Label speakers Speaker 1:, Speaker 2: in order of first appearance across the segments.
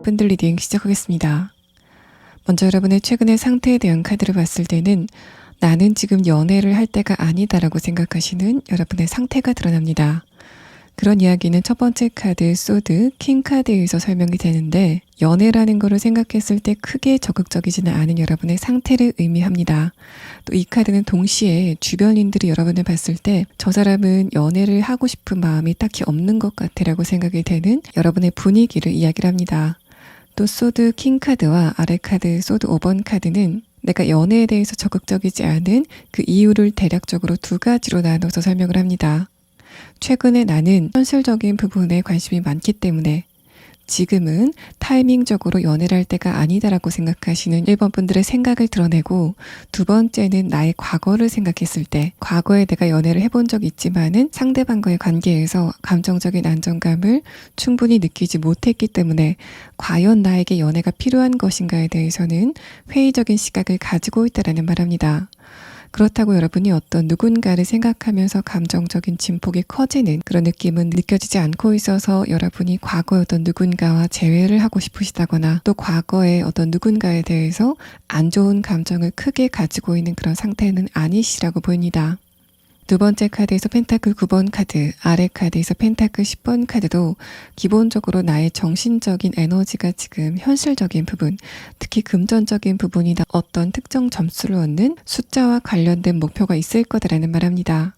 Speaker 1: 밴들 리딩 시작하겠습니다. 먼저 여러분의 최근의 상태에 대한 카드를 봤을 때는 나는 지금 연애를 할 때가 아니다라고 생각하시는 여러분의 상태가 드러납니다. 그런 이야기는 첫 번째 카드 소드 킹 카드에서 설명이 되는데 연애라는 거를 생각했을 때 크게 적극적이지는 않은 여러분의 상태를 의미합니다. 또 이 카드는 동시에 주변인들이 여러분을 봤을 때 저 사람은 연애를 하고 싶은 마음이 딱히 없는 것 같아 라고 생각이 되는 여러분의 분위기를 이야기를 합니다. 또 소드 킹 카드와 아래 카드 소드 5번 카드는 내가 연애에 대해서 적극적이지 않은 그 이유를 대략적으로 두 가지로 나눠서 설명을 합니다. 최근에 나는 현실적인 부분에 관심이 많기 때문에 지금은 타이밍적으로 연애를 할 때가 아니다라고 생각하시는 1번 분들의 생각을 드러내고, 두 번째는 나의 과거를 생각했을 때 과거에 내가 연애를 해본 적이 있지만은 상대방과의 관계에서 감정적인 안정감을 충분히 느끼지 못했기 때문에 과연 나에게 연애가 필요한 것인가에 대해서는 회의적인 시각을 가지고 있다라는 말합니다. 그렇다고 여러분이 어떤 누군가를 생각하면서 감정적인 진폭이 커지는 그런 느낌은 느껴지지 않고 있어서 여러분이 과거의 어떤 누군가와 재회를 하고 싶으시다거나 또 과거의 어떤 누군가에 대해서 안 좋은 감정을 크게 가지고 있는 그런 상태는 아니시라고 보입니다. 두 번째 카드에서 펜타클 9번 카드, 아래 카드에서 펜타클 10번 카드도 기본적으로 나의 정신적인 에너지가 지금 현실적인 부분, 특히 금전적인 부분이나 어떤 특정 점수를 얻는 숫자와 관련된 목표가 있을 거다라는 말합니다.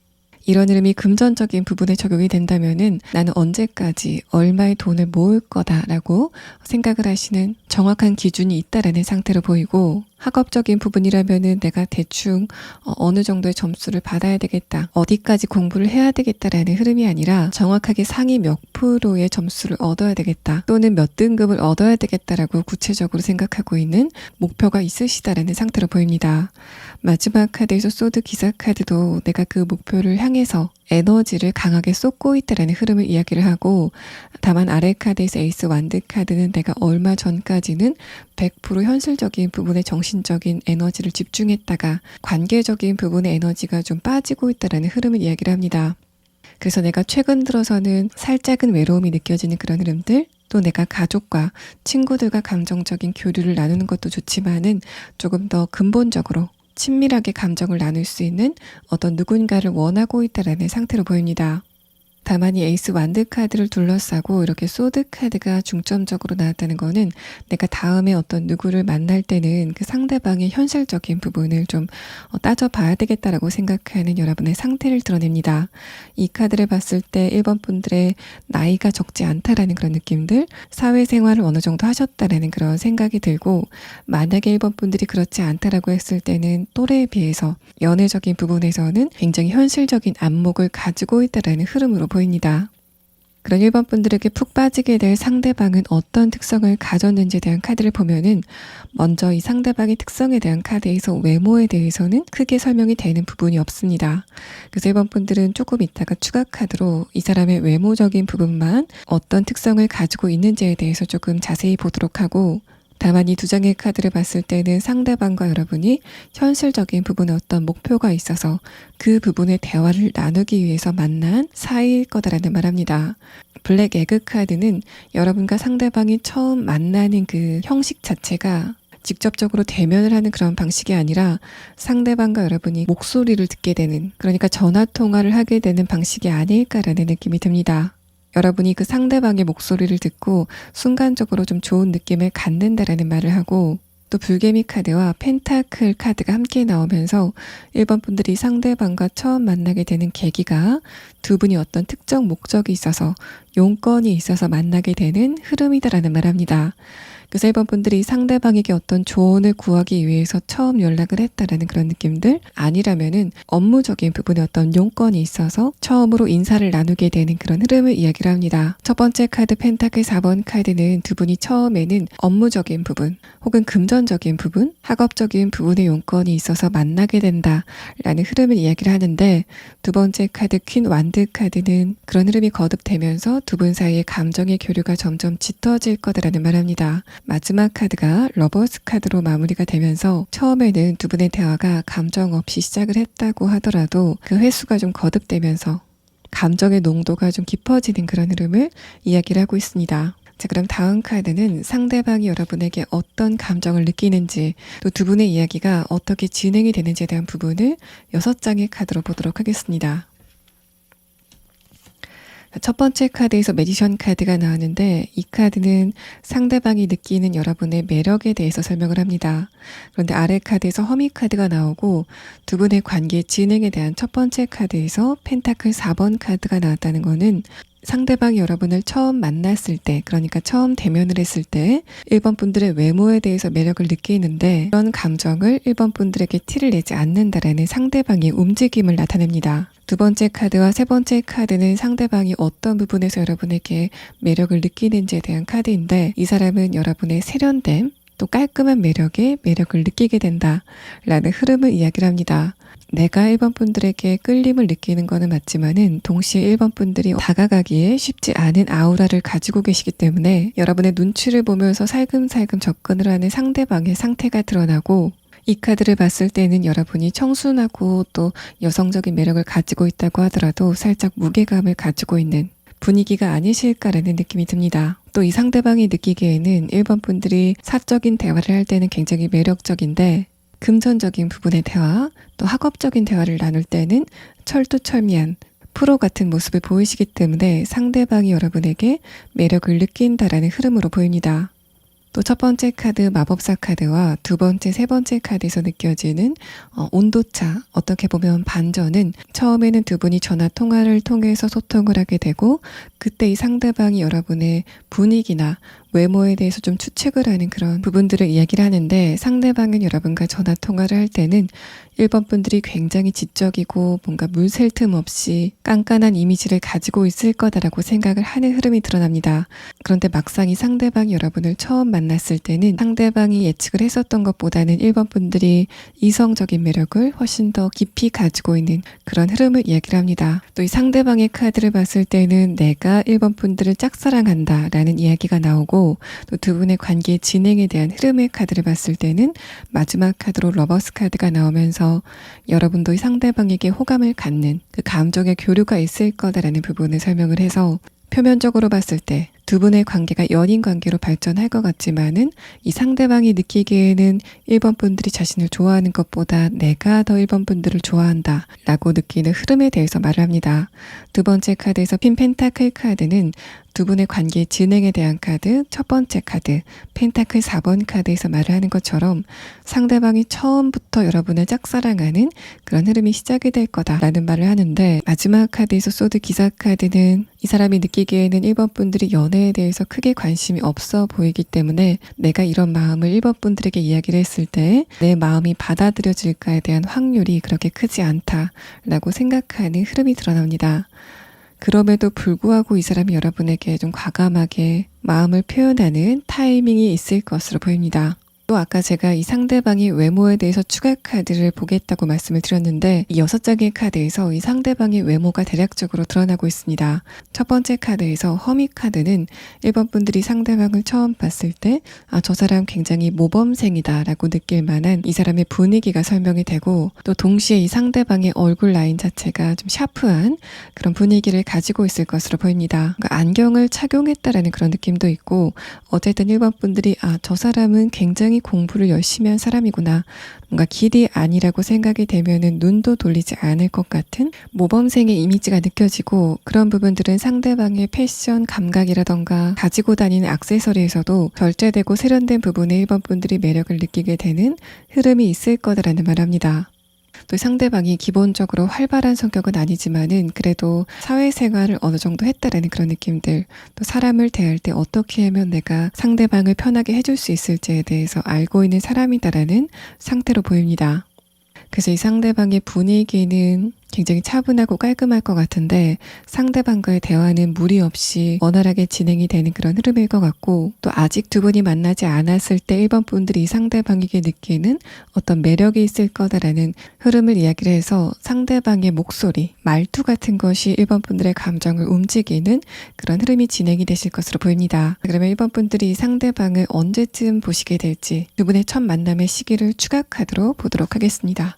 Speaker 1: 이런 흐름이 금전적인 부분에 적용이 된다면은 나는 언제까지 얼마의 돈을 모을 거다라고 생각을 하시는 정확한 기준이 있다라는 상태로 보이고, 학업적인 부분이라면은 내가 대충 어느 정도의 점수를 받아야 되겠다, 어디까지 공부를 해야 되겠다라는 흐름이 아니라 정확하게 상위 몇 프로의 점수를 얻어야 되겠다, 또는 몇 등급을 얻어야 되겠다라고 구체적으로 생각하고 있는 목표가 있으시다라는 상태로 보입니다. 마지막 카드에서 소드 기사 카드도 내가 그 목표를 향해서 에너지를 강하게 쏟고 있다라는 흐름을 이야기를 하고, 다만 아래 카드에서 에이스 완드 카드는 내가 얼마 전까지는 100% 현실적인 부분에 정신적인 에너지를 집중했다가 관계적인 부분의 에너지가 좀 빠지고 있다라는 흐름을 이야기를 합니다. 그래서 내가 최근 들어서는 살짝은 외로움이 느껴지는 그런 흐름들, 또 내가 가족과 친구들과 감정적인 교류를 나누는 것도 좋지만은 조금 더 근본적으로 친밀하게 감정을 나눌 수 있는 어떤 누군가를 원하고 있다라는 상태로 보입니다. 다만 이 에이스 완드 카드를 둘러싸고 이렇게 소드 카드가 중점적으로 나왔다는 거는 내가 다음에 어떤 누구를 만날 때는 그 상대방의 현실적인 부분을 좀 따져봐야 되겠다라고 생각하는 여러분의 상태를 드러냅니다. 이 카드를 봤을 때 1번 분들의 나이가 적지 않다라는 그런 느낌들, 사회생활을 어느 정도 하셨다라는 그런 생각이 들고, 만약에 1번 분들이 그렇지 않다라고 했을 때는 또래에 비해서 연애적인 부분에서는 굉장히 현실적인 안목을 가지고 있다라는 흐름으로 보입니다. 그런 1번 분들에게 푹 빠지게 될 상대방은 어떤 특성을 가졌는지에 대한 카드를 보면은 먼저 이 상대방의 특성에 대한 카드에서 외모에 대해서는 크게 설명이 되는 부분이 없습니다. 그래서 1번 분들은 조금 이따가 추가 카드로 이 사람의 외모적인 부분만 어떤 특성을 가지고 있는지에 대해서 조금 자세히 보도록 하고, 다만 이 두 장의 카드를 봤을 때는 상대방과 여러분이 현실적인 부분에 어떤 목표가 있어서 그 부분의 대화를 나누기 위해서 만난 사이일 거다라는 말합니다. 블랙 에그 카드는 여러분과 상대방이 처음 만나는 그 형식 자체가 직접적으로 대면을 하는 그런 방식이 아니라 상대방과 여러분이 목소리를 듣게 되는, 그러니까 전화 통화를 하게 되는 방식이 아닐까라는 느낌이 듭니다. 여러분이 그 상대방의 목소리를 듣고 순간적으로 좀 좋은 느낌을 갖는다라는 말을 하고, 또 불개미 카드와 펜타클 카드가 함께 나오면서 1번 분들이 상대방과 처음 만나게 되는 계기가 두 분이 어떤 특정 목적이 있어서 용건이 있어서 만나게 되는 흐름이다라는 말합니다. 그래서 1번 분들이 상대방에게 어떤 조언을 구하기 위해서 처음 연락을 했다라는 그런 느낌들, 아니라면은 업무적인 부분에 어떤 용건이 있어서 처음으로 인사를 나누게 되는 그런 흐름을 이야기를 합니다. 첫 번째 카드 펜타클 4번 카드는 두 분이 처음에는 업무적인 부분 혹은 금전적인 부분, 학업적인 부분의 용건이 있어서 만나게 된다라는 흐름을 이야기를 하는데, 두 번째 카드 퀸 완드 카드는 그런 흐름이 거듭되면서 두 분 사이의 감정의 교류가 점점 짙어질 거다라는 말합니다. 마지막 카드가 러버스 카드로 마무리가 되면서 처음에는 두 분의 대화가 감정 없이 시작을 했다고 하더라도 그 횟수가 좀 거듭되면서 감정의 농도가 좀 깊어지는 그런 흐름을 이야기를 하고 있습니다. 자, 그럼 다음 카드는 상대방이 여러분에게 어떤 감정을 느끼는지, 또 두 분의 이야기가 어떻게 진행이 되는지에 대한 부분을 6장의 카드로 보도록 하겠습니다. 첫 번째 카드에서 매지션 카드가 나왔는데, 이 카드는 상대방이 느끼는 여러분의 매력에 대해서 설명을 합니다. 그런데 아래 카드에서 허미 카드가 나오고, 두 분의 관계 진행에 대한 첫 번째 카드에서 펜타클 4번 카드가 나왔다는 거는 상대방이 여러분을 처음 만났을 때, 그러니까 처음 대면을 했을 때 1번 분들의 외모에 대해서 매력을 느끼는데, 그런 감정을 1번 분들에게 티를 내지 않는다라는 상대방의 움직임을 나타냅니다. 두 번째 카드와 세 번째 카드는 상대방이 어떤 부분에서 여러분에게 매력을 느끼는지에 대한 카드인데, 이 사람은 여러분의 세련됨, 또 깔끔한 매력에 매력을 느끼게 된다라는 흐름을 이야기를 합니다. 내가 1번 분들에게 끌림을 느끼는 거는 맞지만은 동시에 1번 분들이 다가가기에 쉽지 않은 아우라를 가지고 계시기 때문에 여러분의 눈치를 보면서 살금살금 접근을 하는 상대방의 상태가 드러나고, 이 카드를 봤을 때는 여러분이 청순하고 또 여성적인 매력을 가지고 있다고 하더라도 살짝 무게감을 가지고 있는 분위기가 아니실까라는 느낌이 듭니다. 또 이 상대방이 느끼기에는 1번 분들이 사적인 대화를 할 때는 굉장히 매력적인데, 금전적인 부분의 대화, 또 학업적인 대화를 나눌 때는 철두철미한 프로 같은 모습을 보이시기 때문에 상대방이 여러분에게 매력을 느낀다라는 흐름으로 보입니다. 또 첫 번째 카드 마법사 카드와 두 번째, 세 번째 카드에서 느껴지는 온도차, 어떻게 보면 반전은 처음에는 두 분이 전화 통화를 통해서 소통을 하게 되고, 그때 이 상대방이 여러분의 분위기나 외모에 대해서 좀 추측을 하는 그런 부분들을 이야기를 하는데, 상대방은 여러분과 전화 통화를 할 때는 1번 분들이 굉장히 지적이고 뭔가 물샐 틈 없이 깐깐한 이미지를 가지고 있을 거다라고 생각을 하는 흐름이 드러납니다. 그런데 막상 이 상대방이 여러분을 처음 만났을 때는 상대방이 예측을 했었던 것보다는 1번 분들이 이성적인 매력을 훨씬 더 깊이 가지고 있는 그런 흐름을 이야기를 합니다. 또 이 상대방의 카드를 봤을 때는 내가 1번 분들을 짝사랑한다 라는 이야기가 나오고, 또 두 분의 관계 진행에 대한 흐름의 카드를 봤을 때는 마지막 카드로 러버스 카드가 나오면서 여러분도 이 상대방에게 호감을 갖는 그 감정의 교류가 있을 거다라는 부분을 설명을 해서, 표면적으로 봤을 때 두 분의 관계가 연인 관계로 발전할 것 같지만은 이 상대방이 느끼기에는 1번 분들이 자신을 좋아하는 것보다 내가 더 1번 분들을 좋아한다 라고 느끼는 흐름에 대해서 말을 합니다. 두 번째 카드에서 핀 펜타클 카드는 두 분의 관계 진행에 대한 카드, 첫 번째 카드, 펜타클 4번 카드에서 말을 하는 것처럼 상대방이 처음부터 여러분을 짝사랑하는 그런 흐름이 시작이 될 거다라는 말을 하는데, 마지막 카드에서 소드 기사 카드는 이 사람이 느끼기에는 1번 분들이 연애에 대해서 크게 관심이 없어 보이기 때문에 내가 이런 마음을 1번 분들에게 이야기를 했을 때 내 마음이 받아들여질까에 대한 확률이 그렇게 크지 않다라고 생각하는 흐름이 드러납니다. 그럼에도 불구하고 이 사람이 여러분에게 좀 과감하게 마음을 표현하는 타이밍이 있을 것으로 보입니다. 또 아까 제가 이 상대방이 외모에 대해서 추가 카드를 보겠다고 말씀을 드렸는데, 이 6장의 카드에서 이 상대방의 외모가 대략적으로 드러나고 있습니다. 첫 번째 카드에서 허미 카드는 1번 분들이 상대방을 처음 봤을 때 저 사람 굉장히 모범생이다 라고 느낄 만한 이 사람의 분위기가 설명이 되고, 또 동시에 이 상대방의 얼굴 라인 자체가 좀 샤프한 그런 분위기를 가지고 있을 것으로 보입니다. 그러니까 안경을 착용했다라는 그런 느낌도 있고, 어쨌든 1번 분들이 저 사람은 굉장히 공부를 열심히 한 사람이구나, 뭔가 길이 아니라고 생각이 되면은 눈도 돌리지 않을 것 같은 모범생의 이미지가 느껴지고, 그런 부분들은 상대방의 패션 감각이라던가 가지고 다니는 액세서리에서도 결제되고 세련된 부분에 1번 분들이 매력을 느끼게 되는 흐름이 있을 거다라는 말을 합니다. 또 상대방이 기본적으로 활발한 성격은 아니지만은 그래도 사회생활을 어느 정도 했다라는 그런 느낌들, 또 사람을 대할 때 어떻게 하면 내가 상대방을 편하게 해줄 수 있을지에 대해서 알고 있는 사람이다라는 상태로 보입니다. 그래서 이 상대방의 분위기는 굉장히 차분하고 깔끔할 것 같은데, 상대방과의 대화는 무리 없이 원활하게 진행이 되는 그런 흐름일 것 같고, 또 아직 두 분이 만나지 않았을 때 1번 분들이 이 상대방에게 느끼는 어떤 매력이 있을 거다라는 흐름을 이야기를 해서, 상대방의 목소리, 말투 같은 것이 1번 분들의 감정을 움직이는 그런 흐름이 진행이 되실 것으로 보입니다. 그러면 1번 분들이 이 상대방을 언제쯤 보시게 될지 두 분의 첫 만남의 시기를 추가 카드로 보도록 하겠습니다.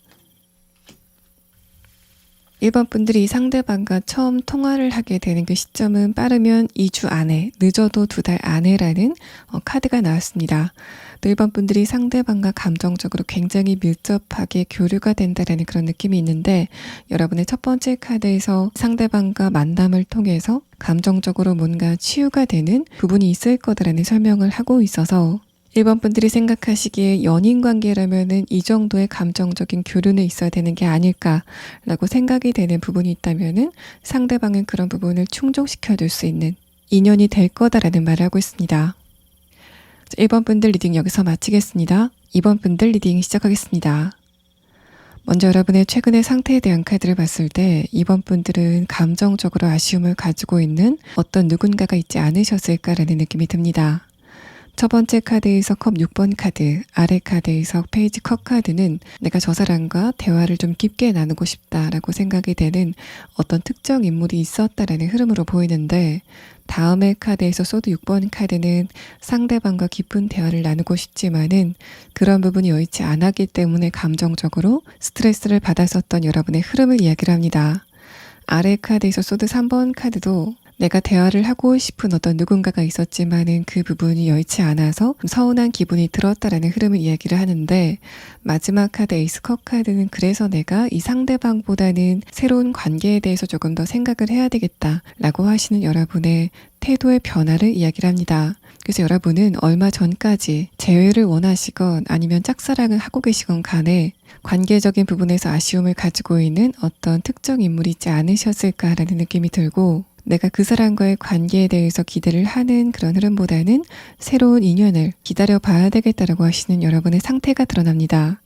Speaker 1: 1번 분들이 상대방과 처음 통화를 하게 되는 그 시점은 빠르면 2주 안에, 늦어도 2달 안에라는 카드가 나왔습니다. 또 1번 분들이 상대방과 감정적으로 굉장히 밀접하게 교류가 된다라는 그런 느낌이 있는데, 여러분의 첫 번째 카드에서 상대방과 만남을 통해서 감정적으로 뭔가 치유가 되는 부분이 있을 거다라는 설명을 하고 있어서, 1번 분들이 생각하시기에 연인 관계라면은 이 정도의 감정적인 교류는 있어야 되는 게 아닐까라고 생각이 되는 부분이 있다면은 상대방은 그런 부분을 충족시켜 줄 수 있는 인연이 될 거다라는 말을 하고 있습니다. 1번 분들 리딩 여기서 마치겠습니다. 2번 분들 리딩 시작하겠습니다. 먼저 여러분의 최근의 상태에 대한 카드를 봤을 때 2번 분들은 감정적으로 아쉬움을 가지고 있는 어떤 누군가가 있지 않으셨을까라는 느낌이 듭니다. 첫 번째 카드에서 컵 6번 카드, 아래 카드에서 페이지 컵 카드는 내가 저 사람과 대화를 좀 깊게 나누고 싶다라고 생각이 되는 어떤 특정 인물이 있었다라는 흐름으로 보이는데, 다음의 카드에서 소드 6번 카드는 상대방과 깊은 대화를 나누고 싶지만은 그런 부분이 여의치 않았기 때문에 감정적으로 스트레스를 받았었던 여러분의 흐름을 이야기를 합니다. 아래 카드에서 소드 3번 카드도 내가 대화를 하고 싶은 어떤 누군가가 있었지만은 그 부분이 여의치 않아서 서운한 기분이 들었다라는 흐름을 이야기를 하는데, 마지막 카드 에이스 컵 카드는 그래서 내가 이 상대방보다는 새로운 관계에 대해서 조금 더 생각을 해야 되겠다라고 하시는 여러분의 태도의 변화를 이야기를 합니다. 그래서 여러분은 얼마 전까지 재회를 원하시건 아니면 짝사랑을 하고 계시건 간에 관계적인 부분에서 아쉬움을 가지고 있는 어떤 특정 인물이 있지 않으셨을까라는 느낌이 들고, 내가 그 사람과의 관계에 대해서 기대를 하는 그런 흐름보다는 새로운 인연을 기다려 봐야 되겠다라고 하시는 여러분의 상태가 드러납니다.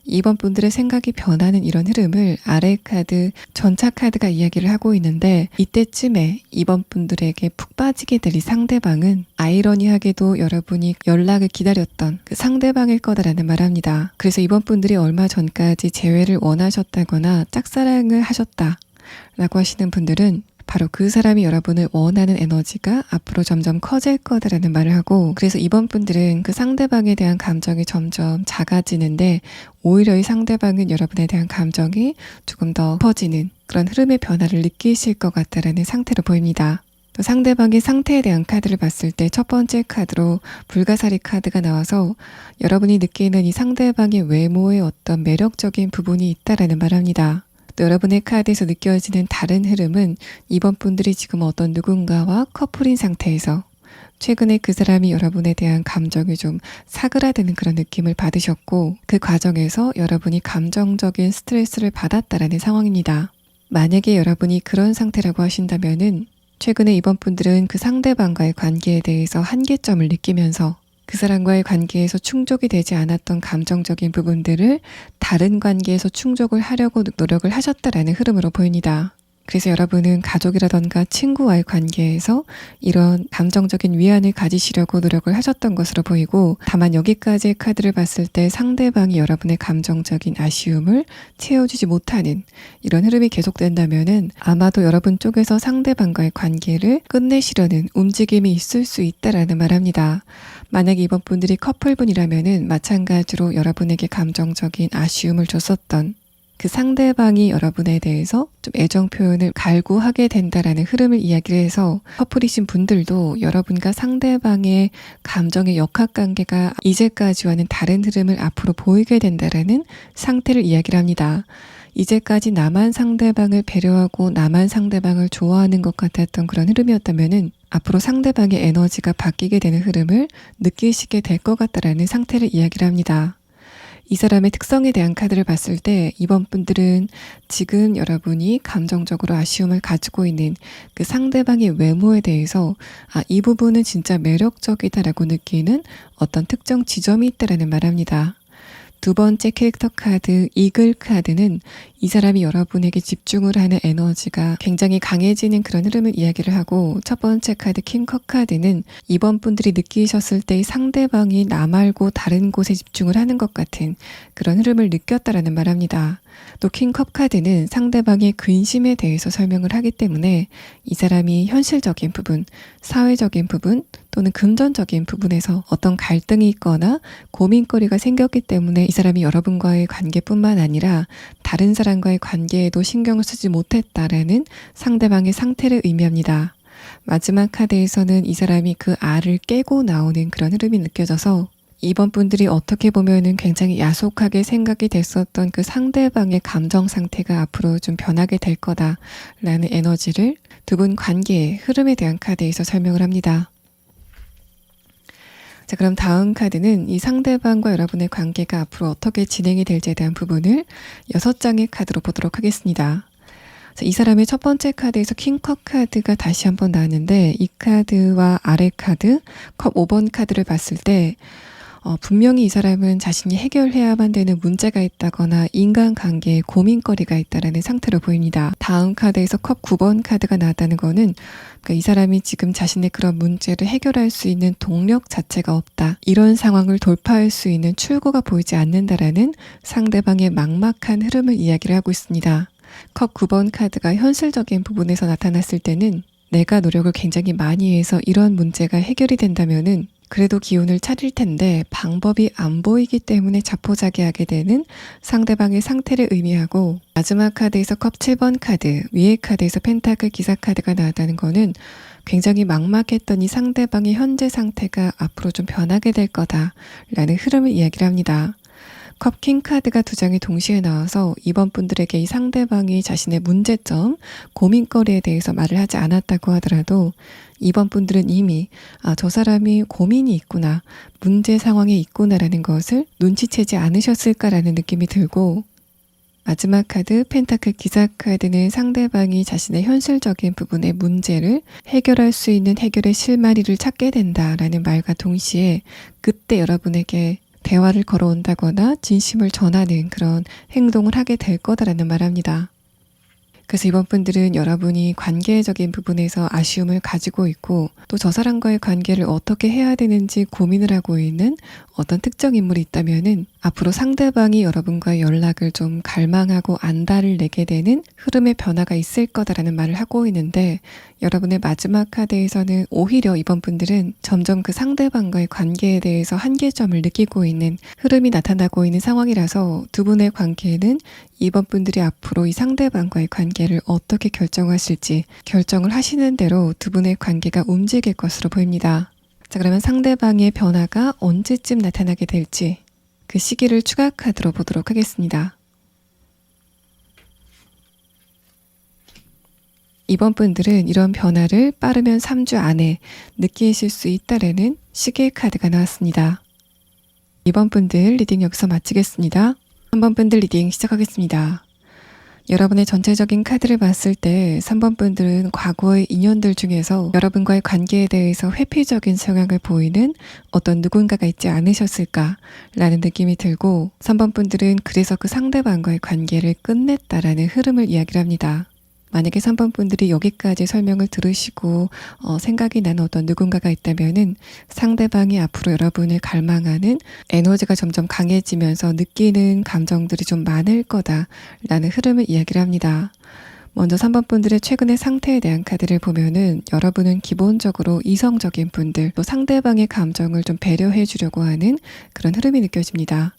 Speaker 1: 이번 분들의 생각이 변하는 이런 흐름을 아래 카드, 전차 카드가 이야기를 하고 있는데, 이때쯤에 이번 분들에게 푹 빠지게 될 이 상대방은 아이러니하게도 여러분이 연락을 기다렸던 그 상대방일 거다라는 말합니다. 그래서 이번 분들이 얼마 전까지 재회를 원하셨다거나 짝사랑을 하셨다 라고 하시는 분들은 바로 그 사람이 여러분을 원하는 에너지가 앞으로 점점 커질 거다라는 말을 하고, 그래서 이번 분들은 그 상대방에 대한 감정이 점점 작아지는데 오히려 이 상대방은 여러분에 대한 감정이 조금 더 커지는 그런 흐름의 변화를 느끼실 것 같다라는 상태로 보입니다. 또 상대방의 상태에 대한 카드를 봤을 때 첫 번째 카드로 불가사리 카드가 나와서 여러분이 느끼는 이 상대방의 외모에 어떤 매력적인 부분이 있다라는 말합니다. 또 여러분의 카드에서 느껴지는 다른 흐름은 이번 분들이 지금 어떤 누군가와 커플인 상태에서 최근에 그 사람이 여러분에 대한 감정이 좀 사그라드는 그런 느낌을 받으셨고, 그 과정에서 여러분이 감정적인 스트레스를 받았다라는 상황입니다. 만약에 여러분이 그런 상태라고 하신다면은 최근에 이번 분들은 그 상대방과의 관계에 대해서 한계점을 느끼면서 그 사람과의 관계에서 충족이 되지 않았던 감정적인 부분들을 다른 관계에서 충족을 하려고 노력을 하셨다라는 흐름으로 보입니다. 그래서 여러분은 가족이라던가 친구와의 관계에서 이런 감정적인 위안을 가지시려고 노력을 하셨던 것으로 보이고, 다만 여기까지의 카드를 봤을 때 상대방이 여러분의 감정적인 아쉬움을 채워주지 못하는 이런 흐름이 계속된다면은 아마도 여러분 쪽에서 상대방과의 관계를 끝내시려는 움직임이 있을 수 있다라는 말합니다. 만약에 이번 분들이 커플분이라면은 마찬가지로 여러분에게 감정적인 아쉬움을 줬었던 그 상대방이 여러분에 대해서 좀 애정 표현을 갈구하게 된다라는 흐름을 이야기를 해서, 커플이신 분들도 여러분과 상대방의 감정의 역학관계가 이제까지와는 다른 흐름을 앞으로 보이게 된다라는 상태를 이야기를 합니다. 이제까지 나만 상대방을 배려하고 나만 상대방을 좋아하는 것 같았던 그런 흐름이었다면은 앞으로 상대방의 에너지가 바뀌게 되는 흐름을 느끼시게 될 것 같다라는 상태를 이야기를 합니다. 이 사람의 특성에 대한 카드를 봤을 때 이번 분들은 지금 여러분이 감정적으로 아쉬움을 가지고 있는 그 상대방의 외모에 대해서 이 부분은 진짜 매력적이다라고 느끼는 어떤 특정 지점이 있다라는 말합니다. 두 번째 캐릭터 카드 이글 카드는 이 사람이 여러분에게 집중을 하는 에너지가 굉장히 강해지는 그런 흐름을 이야기를 하고, 첫 번째 카드 킹컵 카드는 이번 분들이 느끼셨을 때 상대방이 나 말고 다른 곳에 집중을 하는 것 같은 그런 흐름을 느꼈다라는 말합니다. 또 킹컵 카드는 상대방의 근심에 대해서 설명을 하기 때문에 이 사람이 현실적인 부분, 사회적인 부분 또는 금전적인 부분에서 어떤 갈등이 있거나 고민거리가 생겼기 때문에 이 사람이 여러분과의 관계뿐만 아니라 다른 사람과의 관계에도 신경을 쓰지 못했다라는 상대방의 상태를 의미합니다. 마지막 카드에서는 이 사람이 그 알을 깨고 나오는 그런 흐름이 느껴져서 이번 분들이 어떻게 보면은 굉장히 야속하게 생각이 됐었던 그 상대방의 감정 상태가 앞으로 좀 변하게 될 거다라는 에너지를 두 분 관계의 흐름에 대한 카드에서 설명을 합니다. 자, 그럼 다음 카드는 이 상대방과 여러분의 관계가 앞으로 어떻게 진행이 될지에 대한 부분을 6장의 카드로 보도록 하겠습니다. 자, 이 사람의 첫 번째 카드에서 킹컵 카드가 다시 한번 나왔는데, 이 카드와 아래 카드, 컵 5번 카드를 봤을 때 분명히 이 사람은 자신이 해결해야만 되는 문제가 있다거나 인간관계에 고민거리가 있다라는 상태로 보입니다. 다음 카드에서 컵 9번 카드가 나왔다는 거는 이 사람이 지금 자신의 그런 문제를 해결할 수 있는 동력 자체가 없다. 이런 상황을 돌파할 수 있는 출구가 보이지 않는다라는 상대방의 막막한 흐름을 이야기를 하고 있습니다. 컵 9번 카드가 현실적인 부분에서 나타났을 때는 내가 노력을 굉장히 많이 해서 이런 문제가 해결이 된다면은 그래도 기운을 차릴 텐데 방법이 안 보이기 때문에 자포자기하게 되는 상대방의 상태를 의미하고, 마지막 카드에서 컵 7번 카드, 위에 카드에서 펜타클 기사 카드가 나왔다는 거는 굉장히 막막했던 이 상대방의 현재 상태가 앞으로 좀 변하게 될 거다라는 흐름을 이야기를 합니다. 컵 킹 카드가 두 장이 동시에 나와서 이번 분들에게 이 상대방이 자신의 문제점, 고민거리에 대해서 말을 하지 않았다고 하더라도 이번 분들은 이미 저 사람이 고민이 있구나, 문제 상황에 있구나라는 것을 눈치채지 않으셨을까라는 느낌이 들고, 마지막 카드 펜타클 기사 카드는 상대방이 자신의 현실적인 부분의 문제를 해결할 수 있는 해결의 실마리를 찾게 된다라는 말과 동시에 그때 여러분에게 대화를 걸어온다거나 진심을 전하는 그런 행동을 하게 될 거다라는 말합니다. 그래서 이번 분들은 여러분이 관계적인 부분에서 아쉬움을 가지고 있고 또 저 사람과의 관계를 어떻게 해야 되는지 고민을 하고 있는 어떤 특정 인물이 있다면은 앞으로 상대방이 여러분과의 연락을 좀 갈망하고 안달을 내게 되는 흐름의 변화가 있을 거다라는 말을 하고 있는데 여러분의 마지막 카드에서는 오히려 이번 분들은 점점 그 상대방과의 관계에 대해서 한계점을 느끼고 있는 흐름이 나타나고 있는 상황이라서 두 분의 관계는 이번 분들이 앞으로 이 상대방과의 관계를 어떻게 결정하실지 결정을 하시는 대로 두 분의 관계가 움직일 것으로 보입니다. 자, 그러면 상대방의 변화가 언제쯤 나타나게 될지 그 시기를 추가 카드로 보도록 하겠습니다. 이번 분들은 이런 변화를 빠르면 3주 안에 느끼실 수 있다라는 시계 카드가 나왔습니다. 이번 분들 리딩 여기서 마치겠습니다. 3번 분들 리딩 시작하겠습니다. 여러분의 전체적인 카드를 봤을 때 3번 분들은 과거의 인연들 중에서 여러분과의 관계에 대해서 회피적인 성향을 보이는 어떤 누군가가 있지 않으셨을까라는 느낌이 들고 3번 분들은 그래서 그 상대방과의 관계를 끝냈다라는 흐름을 이야기를 합니다. 만약에 3번 분들이 여기까지 설명을 들으시고 생각이 나는 어떤 누군가가 있다면은 상대방이 앞으로 여러분을 갈망하는 에너지가 점점 강해지면서 느끼는 감정들이 좀 많을 거다라는 흐름을 이야기를 합니다. 먼저 3번 분들의 최근의 상태에 대한 카드를 보면은 여러분은 기본적으로 이성적인 분들 또 상대방의 감정을 좀 배려해 주려고 하는 그런 흐름이 느껴집니다.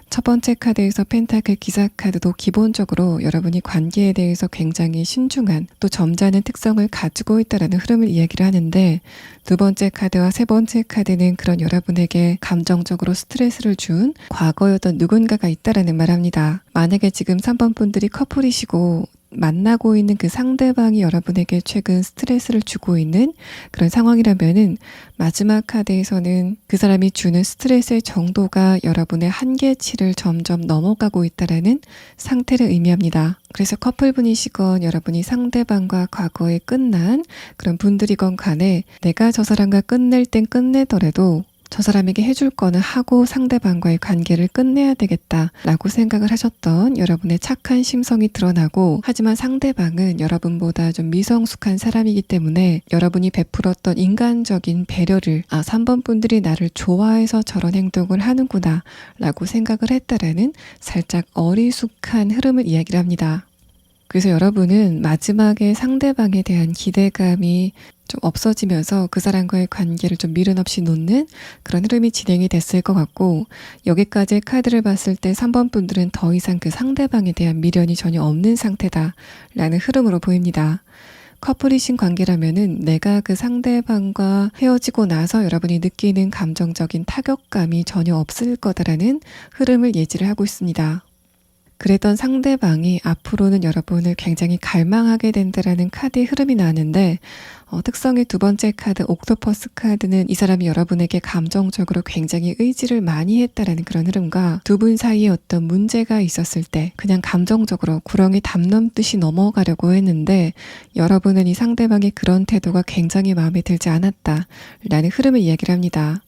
Speaker 1: 첫 번째 카드에서 펜타클 기사 카드도 기본적으로 여러분이 관계에 대해서 굉장히 신중한 또 점잖은 특성을 가지고 있다는 흐름을 이야기를 하는데 두 번째 카드와 세 번째 카드는 그런 여러분에게 감정적으로 스트레스를 준 과거의 어떤 누군가가 있다라는 말합니다. 만약에 지금 3번 분들이 커플이시고 만나고 있는 그 상대방이 여러분에게 최근 스트레스를 주고 있는 그런 상황이라면은 마지막 카드에서는 그 사람이 주는 스트레스의 정도가 여러분의 한계치를 점점 넘어가고 있다라는 상태를 의미합니다. 그래서 커플분이시건 여러분이 상대방과 과거에 끝난 그런 분들이건 간에 내가 저 사람과 끝낼 땐 끝내더라도 저 사람에게 해줄 거는 하고 상대방과의 관계를 끝내야 되겠다라고 생각을 하셨던 여러분의 착한 심성이 드러나고 하지만 상대방은 여러분보다 좀 미성숙한 사람이기 때문에 여러분이 베풀었던 인간적인 배려를 3번 분들이 나를 좋아해서 저런 행동을 하는구나 라고 생각을 했다라는 살짝 어리숙한 흐름을 이야기를 합니다. 그래서 여러분은 마지막에 상대방에 대한 기대감이 좀 없어지면서 그 사람과의 관계를 좀 미련 없이 놓는 그런 흐름이 진행이 됐을 것 같고 여기까지 카드를 봤을 때 3번 분들은 더 이상 그 상대방에 대한 미련이 전혀 없는 상태다라는 흐름으로 보입니다. 커플이신 관계라면은 내가 그 상대방과 헤어지고 나서 여러분이 느끼는 감정적인 타격감이 전혀 없을 거다라는 흐름을 예지를 하고 있습니다. 그랬던 상대방이 앞으로는 여러분을 굉장히 갈망하게 된다라는 카드의 흐름이 나왔는데 특성의 두 번째 카드 옥토퍼스 카드는 이 사람이 여러분에게 감정적으로 굉장히 의지를 많이 했다라는 그런 흐름과 두 분 사이에 어떤 문제가 있었을 때 그냥 감정적으로 구렁이 담 넘듯이 넘어가려고 했는데 여러분은 이 상대방의 그런 태도가 굉장히 마음에 들지 않았다라는 흐름을 이야기를 합니다.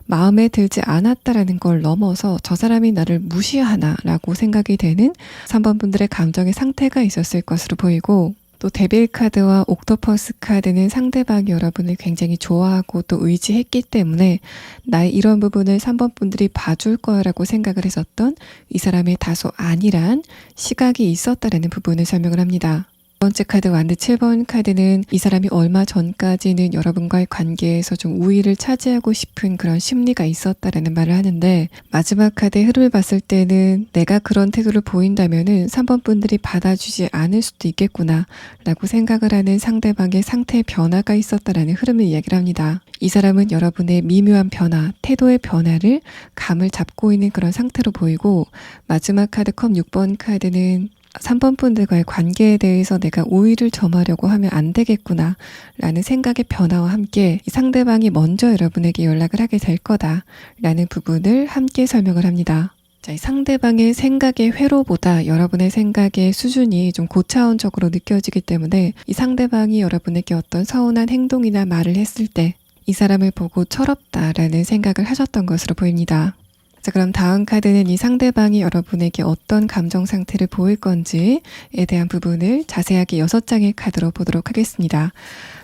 Speaker 1: 마음에 들지 않았다라는 걸 넘어서 저 사람이 나를 무시하나 라고 생각이 되는 3번 분들의 감정의 상태가 있었을 것으로 보이고 또 데빌 카드와 옥토퍼스 카드는 상대방이 여러분을 굉장히 좋아하고 또 의지했기 때문에 나의 이런 부분을 3번 분들이 봐줄 거라고 생각을 했었던 이 사람의 다소 안일한 시각이 있었다라는 부분을 설명을 합니다. 두 번째 카드 완드 7번 카드는 이 사람이 얼마 전까지는 여러분과의 관계에서 좀 우위를 차지하고 싶은 그런 심리가 있었다라는 말을 하는데 마지막 카드의 흐름을 봤을 때는 내가 그런 태도를 보인다면은 3번 분들이 받아주지 않을 수도 있겠구나 라고 생각을 하는 상대방의 상태의 변화가 있었다라는 흐름을 이야기를 합니다. 이 사람은 여러분의 미묘한 변화, 태도의 변화를 감을 잡고 있는 그런 상태로 보이고 마지막 카드 컵 6번 카드는 3번 분들과의 관계에 대해서 내가 우위를 점하려고 하면 안 되겠구나 라는 생각의 변화와 함께 이 상대방이 먼저 여러분에게 연락을 하게 될 거다 라는 부분을 함께 설명을 합니다. 자, 이 상대방의 생각의 회로보다 여러분의 생각의 수준이 좀 고차원적으로 느껴지기 때문에 이 상대방이 여러분에게 어떤 서운한 행동이나 말을 했을 때 이 사람을 보고 철없다라는 생각을 하셨던 것으로 보입니다. 자, 그럼 다음 카드는 이 상대방이 여러분에게 어떤 감정 상태를 보일 건지에 대한 부분을 자세하게 6장의 카드로 보도록 하겠습니다.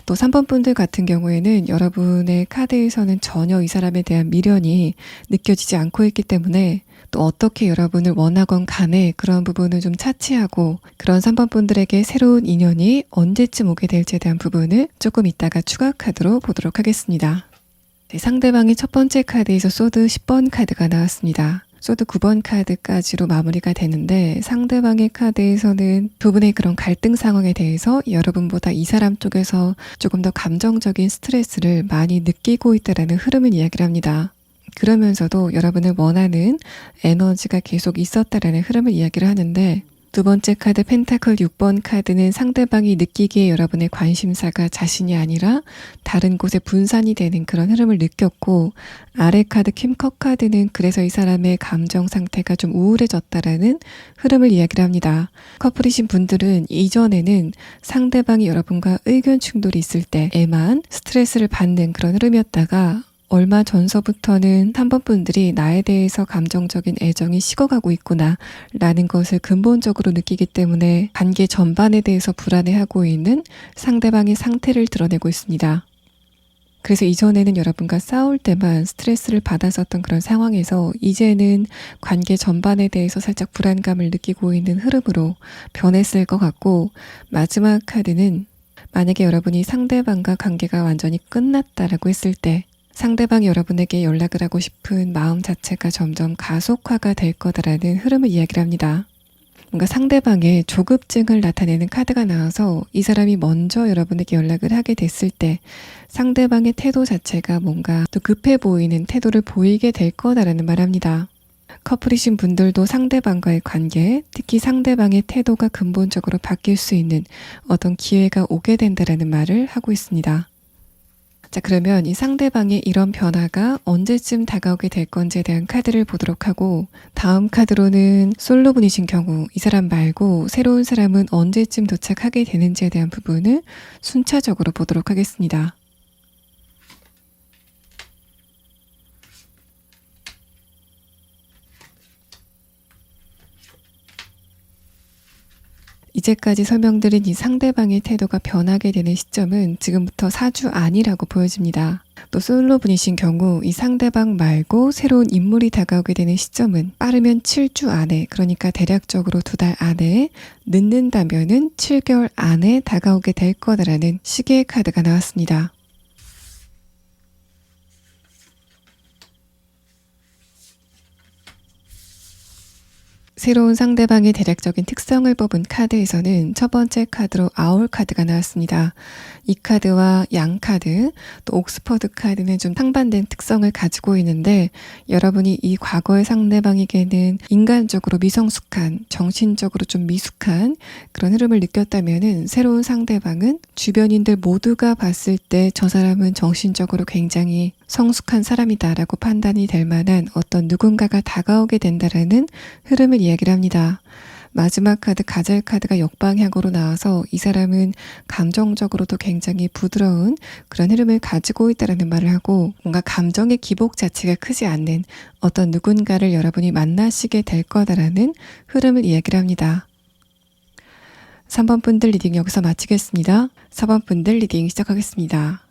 Speaker 1: 또 3번 분들 같은 경우에는 여러분의 카드에서는 전혀 이 사람에 대한 미련이 느껴지지 않고 있기 때문에 또 어떻게 여러분을 원하건 간에 그런 부분을 좀 차치하고 그런 3번 분들에게 새로운 인연이 언제쯤 오게 될지에 대한 부분을 조금 이따가 추가 카드로 보도록 하겠습니다. 네, 상대방의 첫 번째 카드에서 소드 10번 카드가 나왔습니다. 소드 9번 카드까지로 마무리가 되는데 상대방의 카드에서는 두 분의 그런 갈등 상황에 대해서 여러분보다 이 사람 쪽에서 조금 더 감정적인 스트레스를 많이 느끼고 있다는 흐름을 이야기를 합니다. 그러면서도 여러분을 원하는 에너지가 계속 있었다라는 흐름을 이야기를 하는데 두 번째 카드 펜타클 6번 카드는 상대방이 느끼기에 여러분의 관심사가 자신이 아니라 다른 곳에 분산이 되는 그런 흐름을 느꼈고 아래 카드 킴컵 카드는 그래서 이 사람의 감정 상태가 좀 우울해졌다라는 흐름을 이야기를 합니다. 커플이신 분들은 이전에는 상대방이 여러분과 의견 충돌이 있을 때에만 스트레스를 받는 그런 흐름이었다가 얼마 전서부터는 3번 분들이 나에 대해서 감정적인 애정이 식어가고 있구나 라는 것을 근본적으로 느끼기 때문에 관계 전반에 대해서 불안해하고 있는 상대방의 상태를 드러내고 있습니다. 그래서 이전에는 여러분과 싸울 때만 스트레스를 받았었던 그런 상황에서 이제는 관계 전반에 대해서 살짝 불안감을 느끼고 있는 흐름으로 변했을 것 같고 마지막 카드는 만약에 여러분이 상대방과 관계가 완전히 끝났다라고 했을 때 상대방이 여러분에게 연락을 하고 싶은 마음 자체가 점점 가속화가 될 거다라는 흐름을 이야기를 합니다. 뭔가 상대방의 조급증을 나타내는 카드가 나와서 이 사람이 먼저 여러분에게 연락을 하게 됐을 때 상대방의 태도 자체가 뭔가 또 급해 보이는 태도를 보이게 될 거다라는 말을 합니다. 커플이신 분들도 상대방과의 관계, 특히 상대방의 태도가 근본적으로 바뀔 수 있는 어떤 기회가 오게 된다라는 말을 하고 있습니다. 자, 그러면 이 상대방의 이런 변화가 언제쯤 다가오게 될 건지에 대한 카드를 보도록 하고 다음 카드로는 솔로분이신 경우 이 사람 말고 새로운 사람은 언제쯤 도착하게 되는지에 대한 부분을 순차적으로 보도록 하겠습니다. 이제까지 설명드린 이 상대방의 태도가 변하게 되는 시점은 지금부터 4주 안이라고 보여집니다. 또 솔로분이신 경우 이 상대방 말고 새로운 인물이 다가오게 되는 시점은 빠르면 7주 안에, 그러니까 대략적으로 2달 안에, 늦는다면은 7개월 안에 다가오게 될 거다라는 시계의 카드가 나왔습니다. 새로운 상대방의 대략적인 특성을 뽑은 카드에서는 첫 번째 카드로 아울 카드가 나왔습니다. 이 카드와 양 카드, 또 옥스퍼드 카드는 좀 상반된 특성을 가지고 있는데 여러분이 이 과거의 상대방에게는 인간적으로 미성숙한, 정신적으로 좀 미숙한 그런 흐름을 느꼈다면은 새로운 상대방은 주변인들 모두가 봤을 때 저 사람은 정신적으로 굉장히 성숙한 사람이다라고 판단이 될 만한 어떤 누군가가 다가오게 된다라는 흐름을 이야기를 합니다. 마지막 카드 가젤 카드가 역방향으로 나와서 이 사람은 감정적으로도 굉장히 부드러운 그런 흐름을 가지고 있다는 말을 하고 뭔가 감정의 기복 자체가 크지 않는 어떤 누군가를 여러분이 만나시게 될 거다라는 흐름을 이야기를 합니다. 3번 분들 리딩 여기서 마치겠습니다. 4번 분들 리딩 시작하겠습니다.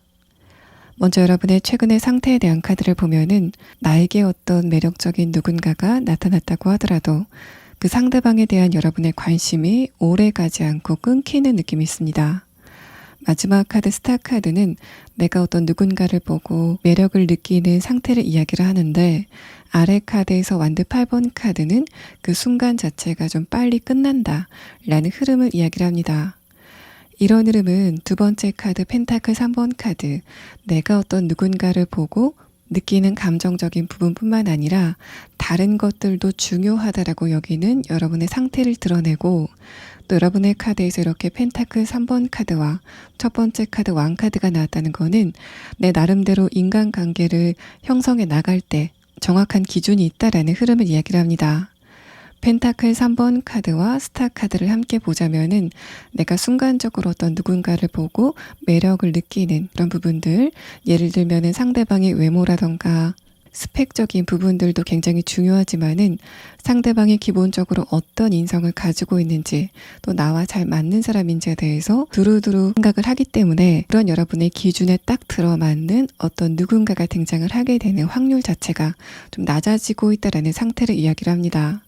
Speaker 1: 먼저 여러분의 최근의 상태에 대한 카드를 보면은 나에게 어떤 매력적인 누군가가 나타났다고 하더라도 그 상대방에 대한 여러분의 관심이 오래가지 않고 끊기는 느낌이 있습니다. 마지막 카드 스타 카드는 내가 어떤 누군가를 보고 매력을 느끼는 상태를 이야기를 하는데 아래 카드에서 완드 8번 카드는 그 순간 자체가 좀 빨리 끝난다 라는 흐름을 이야기를 합니다. 이런 흐름은 두 번째 카드 펜타클 3번 카드 내가 어떤 누군가를 보고 느끼는 감정적인 부분뿐만 아니라 다른 것들도 중요하다라고 여기는 여러분의 상태를 드러내고 또 여러분의 카드에서 이렇게 펜타클 3번 카드와 첫 번째 카드 왕 카드가 나왔다는 거는 내 나름대로 인간관계를 형성해 나갈 때 정확한 기준이 있다라는 흐름을 이야기를 합니다. 펜타클 3번 카드와 스타 카드를 함께 보자면은 내가 순간적으로 어떤 누군가를 보고 매력을 느끼는 그런 부분들, 예를 들면은 상대방의 외모라던가 스펙적인 부분들도 굉장히 중요하지만은 상대방이 기본적으로 어떤 인성을 가지고 있는지 또 나와 잘 맞는 사람인지에 대해서 두루두루 생각을 하기 때문에 그런 여러분의 기준에 딱 들어맞는 어떤 누군가가 등장을 하게 되는 확률 자체가 좀 낮아지고 있다라는 상태를 이야기를 합니다.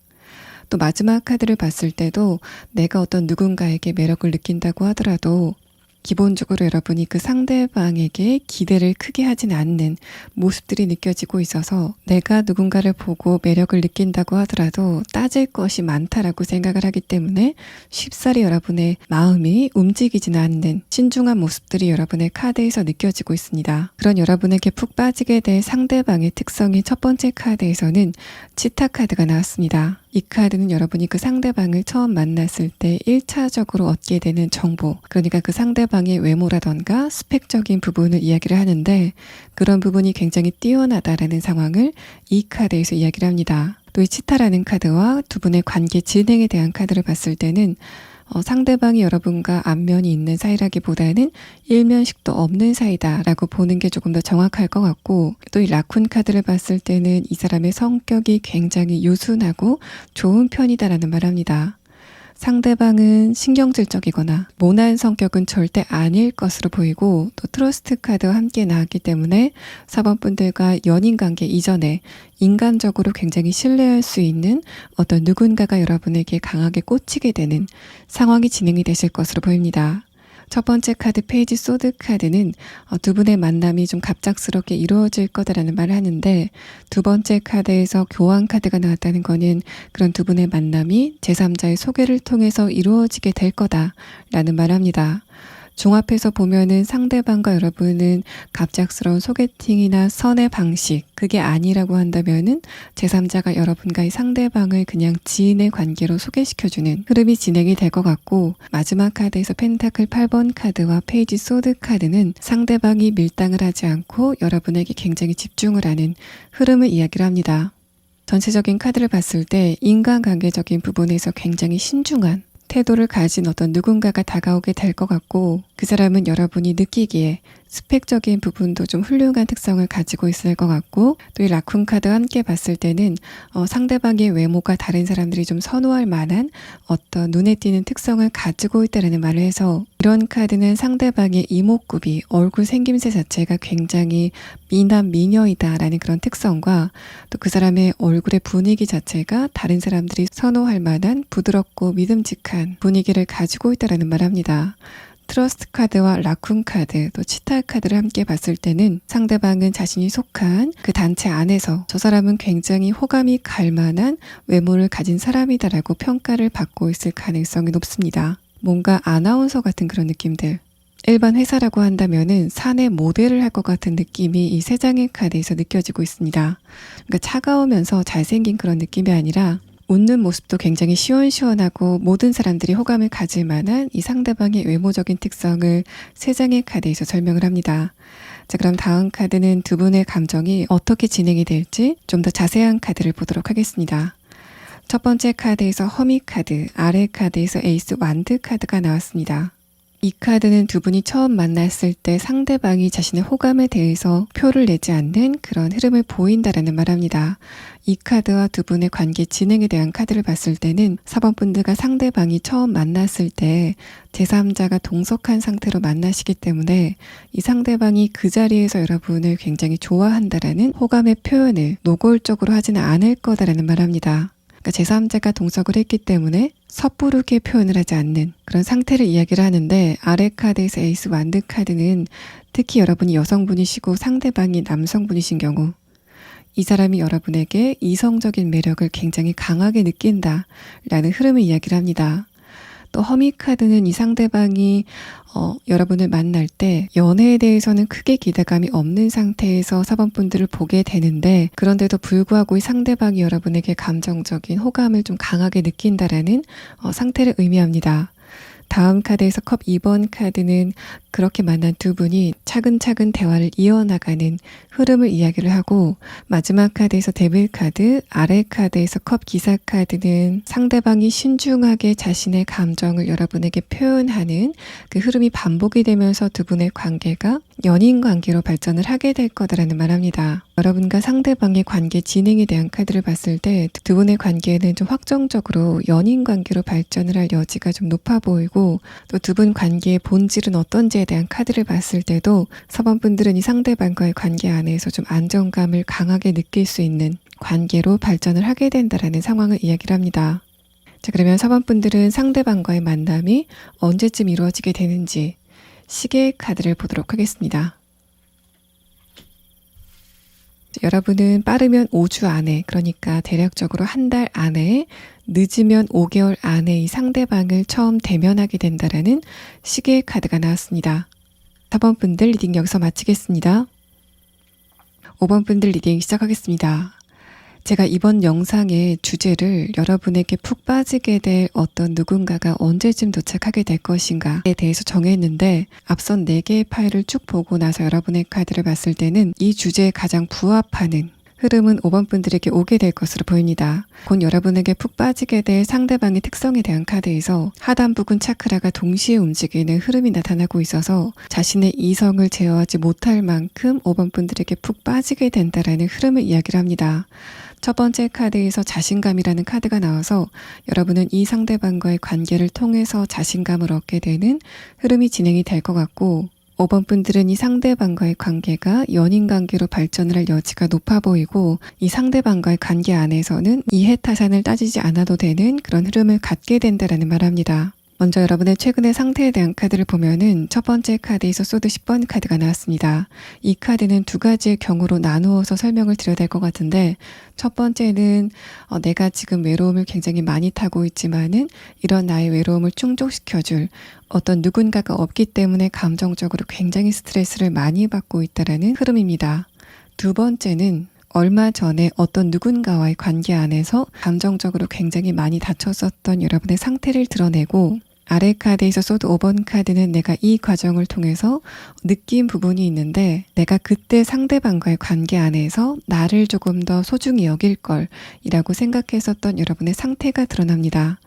Speaker 1: 또 마지막 카드를 봤을 때도 내가 어떤 누군가에게 매력을 느낀다고 하더라도 기본적으로 여러분이 그 상대방에게 기대를 크게 하진 않는 모습들이 느껴지고 있어서 내가 누군가를 보고 매력을 느낀다고 하더라도 따질 것이 많다라고 생각을 하기 때문에 쉽사리 여러분의 마음이 움직이지는 않는 신중한 모습들이 여러분의 카드에서 느껴지고 있습니다. 그런 여러분에게 푹 빠지게 될 상대방의 특성이 첫 번째 카드에서는 치타 카드가 나왔습니다. 이 카드는 여러분이 그 상대방을 처음 만났을 때 1차적으로 얻게 되는 정보, 그러니까 그 상대방의 외모라던가 스펙적인 부분을 이야기를 하는데 그런 부분이 굉장히 뛰어나다라는 상황을 이 카드에서 이야기를 합니다. 또 이 치타라는 카드와 두 분의 관계 진행에 대한 카드를 봤을 때는 상대방이 여러분과 안면이 있는 사이라기보다는 일면식도 없는 사이다라고 보는 게 조금 더 정확할 것 같고, 또 이 라쿤 카드를 봤을 때는 이 사람의 성격이 굉장히 유순하고 좋은 편이다라는 말합니다. 상대방은 신경질적이거나 모난 성격은 절대 아닐 것으로 보이고, 또 트러스트 카드와 함께 나왔기 때문에 4번 분들과 연인관계 이전에 인간적으로 굉장히 신뢰할 수 있는 어떤 누군가가 여러분에게 강하게 꽂히게 되는 상황이 진행이 되실 것으로 보입니다. 첫 번째 카드 페이지 소드 카드는 두 분의 만남이 좀 갑작스럽게 이루어질 거다라는 말을 하는데, 두 번째 카드에서 교환 카드가 나왔다는 거는 그런 두 분의 만남이 제3자의 소개를 통해서 이루어지게 될 거다라는 말을 합니다. 종합해서 보면은 상대방과 여러분은 갑작스러운 소개팅이나 선의 방식, 그게 아니라고 한다면은 제3자가 여러분과의 상대방을 그냥 지인의 관계로 소개시켜주는 흐름이 진행이 될 것 같고, 마지막 카드에서 펜타클 8번 카드와 페이지 소드 카드는 상대방이 밀당을 하지 않고 여러분에게 굉장히 집중을 하는 흐름을 이야기를 합니다. 전체적인 카드를 봤을 때 인간관계적인 부분에서 굉장히 신중한 태도를 가진 어떤 누군가가 다가오게 될 것 같고, 그 사람은 여러분이 느끼기에 스펙적인 부분도 좀 훌륭한 특성을 가지고 있을 것 같고, 또 이 라쿤 카드와 함께 봤을 때는 상대방의 외모가 다른 사람들이 좀 선호할 만한 어떤 눈에 띄는 특성을 가지고 있다는 말을 해서, 이런 카드는 상대방의 이목구비, 얼굴 생김새 자체가 굉장히 미남 미녀이다라는 그런 특성과, 또 그 사람의 얼굴의 분위기 자체가 다른 사람들이 선호할 만한 부드럽고 믿음직한 분위기를 가지고 있다는 말을 합니다. 트러스트 카드와 라쿤 카드, 또 치타 카드를 함께 봤을 때는 상대방은 자신이 속한 그 단체 안에서 저 사람은 굉장히 호감이 갈 만한 외모를 가진 사람이다라고 평가를 받고 있을 가능성이 높습니다. 뭔가 아나운서 같은 그런 느낌들. 일반 회사라고 한다면은 사내 모델을 할 것 같은 느낌이 이 세 장의 카드에서 느껴지고 있습니다. 그러니까 차가우면서 잘생긴 그런 느낌이 아니라 웃는 모습도 굉장히 시원시원하고 모든 사람들이 호감을 가질 만한 이 상대방의 외모적인 특성을 세 장의 카드에서 설명을 합니다. 자, 그럼 다음 카드는 두 분의 감정이 어떻게 진행이 될지 좀 더 자세한 카드를 보도록 하겠습니다. 첫 번째 카드에서 허미 카드, 아래 카드에서 에이스 완드 카드가 나왔습니다. 이 카드는 두 분이 처음 만났을 때 상대방이 자신의 호감에 대해서 표를 내지 않는 그런 흐름을 보인다라는 말합니다. 이 카드와 두 분의 관계 진행에 대한 카드를 봤을 때는 4번 분들과 상대방이 처음 만났을 때 제3자가 동석한 상태로 만나시기 때문에 이 상대방이 그 자리에서 여러분을 굉장히 좋아한다라는 호감의 표현을 노골적으로 하지는 않을 거다라는 말합니다. 그러니까 제3자가 동석을 했기 때문에 섣부르게 표현을 하지 않는 그런 상태를 이야기를 하는데, 아래 카드에서 에이스 완드 카드는 특히 여러분이 여성분이시고 상대방이 남성분이신 경우 이 사람이 여러분에게 이성적인 매력을 굉장히 강하게 느낀다라는 흐름을 이야기를 합니다. 또 허미 카드는 이 상대방이 여러분을 만날 때 연애에 대해서는 크게 기대감이 없는 상태에서 4번 분들을 보게 되는데, 그런데도 불구하고 이 상대방이 여러분에게 감정적인 호감을 좀 강하게 느낀다라는 상태를 의미합니다. 다음 카드에서 컵 2번 카드는 그렇게 만난 두 분이 차근차근 대화를 이어나가는 흐름을 이야기를 하고, 마지막 카드에서 데빌 카드, 아래 카드에서 컵 기사 카드는 상대방이 신중하게 자신의 감정을 여러분에게 표현하는 그 흐름이 반복이 되면서 두 분의 관계가 연인 관계로 발전을 하게 될 거다라는 말합니다. 여러분과 상대방의 관계 진행에 대한 카드를 봤을 때 두 분의 관계는 좀 확정적으로 연인 관계로 발전을 할 여지가 좀 높아 보이고, 또 두 분 관계의 본질은 어떤지에 대한 카드를 봤을 때도 4번 분들은 이 상대방과의 관계 안에서 좀 안정감을 강하게 느낄 수 있는 관계로 발전을 하게 된다라는 상황을 이야기를 합니다. 자, 그러면 4번 분들은 상대방과의 만남이 언제쯤 이루어지게 되는지 시계 카드를 보도록 하겠습니다. 여러분은 빠르면 5주 안에, 그러니까 대략적으로 한 달 안에, 늦으면 5개월 안에 이 상대방을 처음 대면하게 된다라는 시계 카드가 나왔습니다. 4번 분들 리딩 여기서 마치겠습니다. 5번 분들 리딩 시작하겠습니다. 제가 이번 영상의 주제를 여러분에게 푹 빠지게 될 어떤 누군가가 언제쯤 도착하게 될 것인가에 대해서 정했는데, 앞선 4개의 파일을 쭉 보고 나서 여러분의 카드를 봤을 때는 이 주제에 가장 부합하는 흐름은 5번 분들에게 오게 될 것으로 보입니다. 곧 여러분에게 푹 빠지게 될 상대방의 특성에 대한 카드에서 하단 부근 차크라가 동시에 움직이는 흐름이 나타나고 있어서 자신의 이성을 제어하지 못할 만큼 5번 분들에게 푹 빠지게 된다라는 흐름을 이야기를 합니다. 첫 번째 카드에서 자신감이라는 카드가 나와서 여러분은 이 상대방과의 관계를 통해서 자신감을 얻게 되는 흐름이 진행이 될 것 같고, 5번 분들은 이 상대방과의 관계가 연인 관계로 발전을 할 여지가 높아 보이고, 이 상대방과의 관계 안에서는 이해타산을 따지지 않아도 되는 그런 흐름을 갖게 된다라는 말합니다. 먼저 여러분의 최근의 상태에 대한 카드를 보면은 첫 번째 카드에서 소드 10번 카드가 나왔습니다. 이 카드는 두 가지의 경우로 나누어서 설명을 드려야 될 것 같은데, 첫 번째는 내가 지금 외로움을 굉장히 많이 타고 있지만은 이런 나의 외로움을 충족시켜줄 어떤 누군가가 없기 때문에 감정적으로 굉장히 스트레스를 많이 받고 있다라는 흐름입니다. 두 번째는 얼마 전에 어떤 누군가와의 관계 안에서 감정적으로 굉장히 많이 다쳤었던 여러분의 상태를 드러내고, 아래 카드에서 소드 5번 카드는 내가 이 과정을 통해서 느낀 부분이 있는데, 내가 그때 상대방과의 관계 안에서 나를 조금 더 소중히 여길 걸 이라고 생각했었던 여러분의 상태가 드러납니다.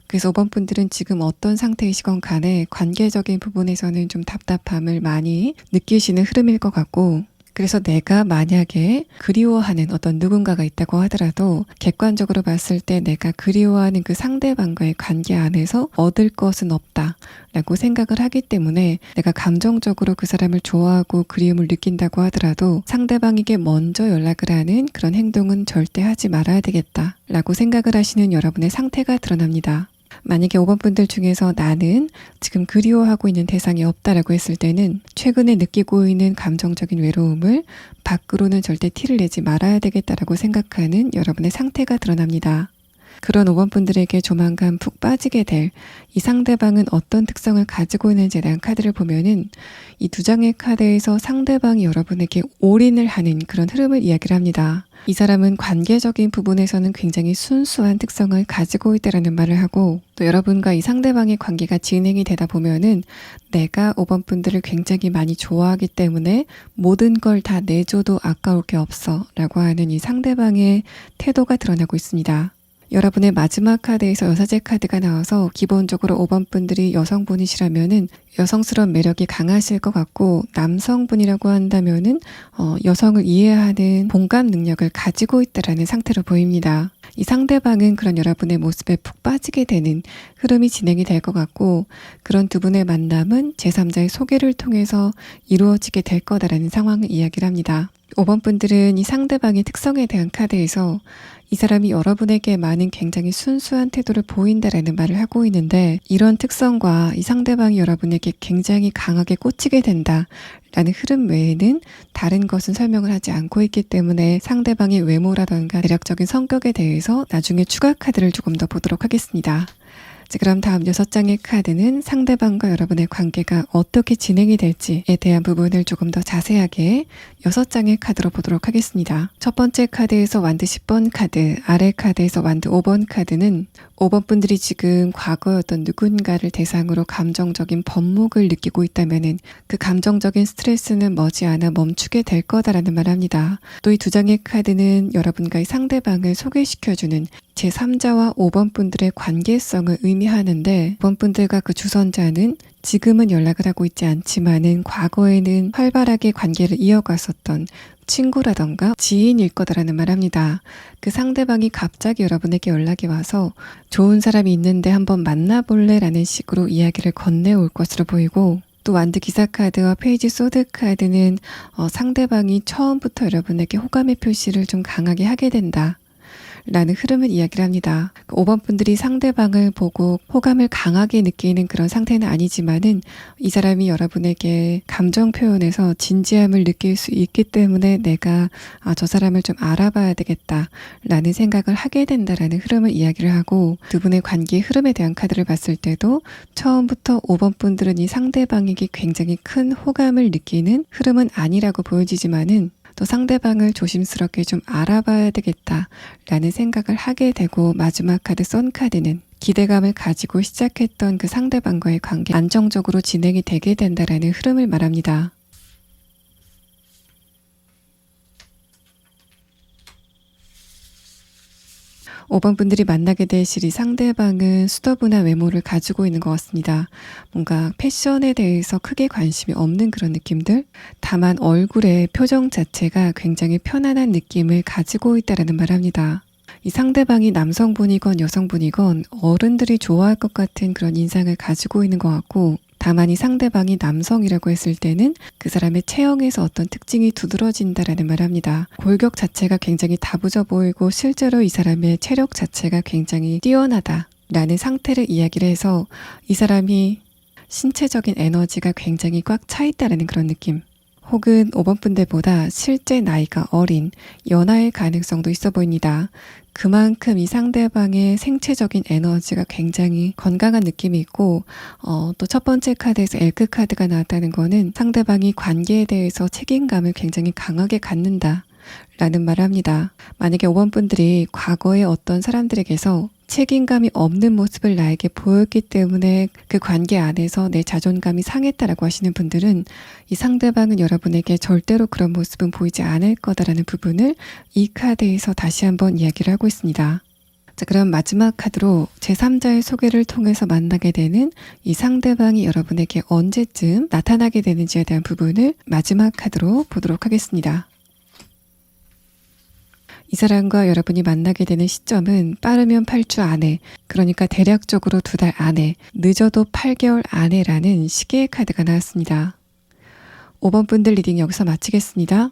Speaker 1: 그래서 5번 분들은 지금 어떤 상태이시건 간에 관계적인 부분에서는 좀 답답함을 많이 느끼시는 흐름일 것 같고, 그래서 내가 만약에 그리워하는 어떤 누군가가 있다고 하더라도 객관적으로 봤을 때 내가 그리워하는 그 상대방과의 관계 안에서 얻을 것은 없다 라고 생각을 하기 때문에, 내가 감정적으로 그 사람을 좋아하고 그리움을 느낀다고 하더라도 상대방에게 먼저 연락을 하는 그런 행동은 절대 하지 말아야 되겠다 라고 생각을 하시는 여러분의 상태가 드러납니다. 만약에 5번 분들 중에서 나는 지금 그리워하고 있는 대상이 없다라고 했을 때는 최근에 느끼고 있는 감정적인 외로움을 밖으로는 절대 티를 내지 말아야 되겠다라고 생각하는 여러분의 상태가 드러납니다. 그런 5번 분들에게 조만간 푹 빠지게 될 이 상대방은 어떤 특성을 가지고 있는지에 대한 카드를 보면은 이 두 장의 카드에서 상대방이 여러분에게 올인을 하는 그런 흐름을 이야기를 합니다. 이 사람은 관계적인 부분에서는 굉장히 순수한 특성을 가지고 있다라는 말을 하고, 또 여러분과 이 상대방의 관계가 진행이 되다 보면은 내가 5번 분들을 굉장히 많이 좋아하기 때문에 모든 걸 다 내줘도 아까울 게 없어 라고 하는 이 상대방의 태도가 드러나고 있습니다. 여러분의 마지막 카드에서 여사제 카드가 나와서 기본적으로 5번 분들이 여성분이시라면은 여성스러운 매력이 강하실 것 같고, 남성분이라고 한다면은 여성을 이해하는 공감 능력을 가지고 있다라는 상태로 보입니다. 이 상대방은 그런 여러분의 모습에 푹 빠지게 되는 흐름이 진행이 될 것 같고, 그런 두 분의 만남은 제3자의 소개를 통해서 이루어지게 될 거다라는 상황을 이야기를 합니다. 5번 분들은 이 상대방의 특성에 대한 카드에서 이 사람이 여러분에게 많은 굉장히 순수한 태도를 보인다라는 말을 하고 있는데, 이런 특성과 이 상대방이 여러분에게 굉장히 강하게 꽂히게 된다라는 흐름 외에는 다른 것은 설명을 하지 않고 있기 때문에, 상대방의 외모라던가 대략적인 성격에 대해서 나중에 추가 카드를 조금 더 보도록 하겠습니다. 자, 그럼 다음 6장의 카드는 상대방과 여러분의 관계가 어떻게 진행이 될지에 대한 부분을 조금 더 자세하게 6장의 카드로 보도록 하겠습니다. 첫 번째 카드에서 완드 10번 카드, 아래 카드에서 완드 5번 카드는 5번 분들이 지금 과거의 어떤 누군가를 대상으로 감정적인 번목을 느끼고 있다면은 그 감정적인 스트레스는 머지않아 멈추게 될 거다라는 말합니다. 또 이 두 장의 카드는 여러분과의 상대방을 소개시켜주는 제3자와 5번 분들의 관계성을 의미하는데 5번 분들과 그 주선자는 지금은 연락을 하고 있지 않지만은 과거에는 활발하게 관계를 이어갔었던 친구라던가 지인일 거다라는 말합니다. 그 상대방이 갑자기 여러분에게 연락이 와서 좋은 사람이 있는데 한번 만나볼래? 라는 식으로 이야기를 건네올 것으로 보이고 또 완드 기사 카드와 페이지 소드 카드는 상대방이 처음부터 여러분에게 호감의 표시를 좀 강하게 하게 된다. 라는 흐름을 이야기를 합니다. 5번 분들이 상대방을 보고 호감을 강하게 느끼는 그런 상태는 아니지만은 이 사람이 여러분에게 감정 표현에서 진지함을 느낄 수 있기 때문에 내가 저 사람을 좀 알아봐야 되겠다 라는 생각을 하게 된다라는 흐름을 이야기를 하고 두 분의 관계의 흐름에 대한 카드를 봤을 때도 처음부터 5번 분들은 이 상대방에게 굉장히 큰 호감을 느끼는 흐름은 아니라고 보여지지만은 또 상대방을 조심스럽게 좀 알아봐야 되겠다 라는 생각을 하게 되고 마지막 카드 선 카드는 기대감을 가지고 시작했던 그 상대방과의 관계 안정적으로 진행이 되게 된다라는 흐름을 말합니다. 5번 분들이 만나게 되실 이 상대방은 수더분한 외모를 가지고 있는 것 같습니다. 뭔가 패션에 대해서 크게 관심이 없는 그런 느낌들? 다만 얼굴의 표정 자체가 굉장히 편안한 느낌을 가지고 있다는 말합니다. 이 상대방이 남성분이건 여성분이건 어른들이 좋아할 것 같은 그런 인상을 가지고 있는 것 같고 다만 이 상대방이 남성이라고 했을 때는 그 사람의 체형에서 어떤 특징이 두드러진다라는 말합니다. 골격 자체가 굉장히 다부져 보이고 실제로 이 사람의 체력 자체가 굉장히 뛰어나다라는 상태를 이야기를 해서 이 사람이 신체적인 에너지가 굉장히 꽉 차 있다라는 그런 느낌. 혹은 5번 분들보다 실제 나이가 어린 연하의 가능성도 있어 보입니다. 그만큼 이 상대방의 생체적인 에너지가 굉장히 건강한 느낌이 있고 또 첫 번째 카드에서 엘크 카드가 나왔다는 거는 상대방이 관계에 대해서 책임감을 굉장히 강하게 갖는다 라는 말을 합니다. 만약에 5번 분들이 과거에 어떤 사람들에게서 책임감이 없는 모습을 나에게 보였기 때문에 그 관계 안에서 내 자존감이 상했다라고 하시는 분들은 이 상대방은 여러분에게 절대로 그런 모습은 보이지 않을 거다라는 부분을 이 카드에서 다시 한번 이야기를 하고 있습니다. 자, 그럼 마지막 카드로 제3자의 소개를 통해서 만나게 되는 이 상대방이 여러분에게 언제쯤 나타나게 되는지에 대한 부분을 마지막 카드로 보도록 하겠습니다. 이 사람과 여러분이 만나게 되는 시점은 빠르면 8주 안에, 그러니까 대략적으로 2달 안에, 늦어도 8개월 안에라는 시계의 카드가 나왔습니다. 5번 분들 리딩 여기서 마치겠습니다.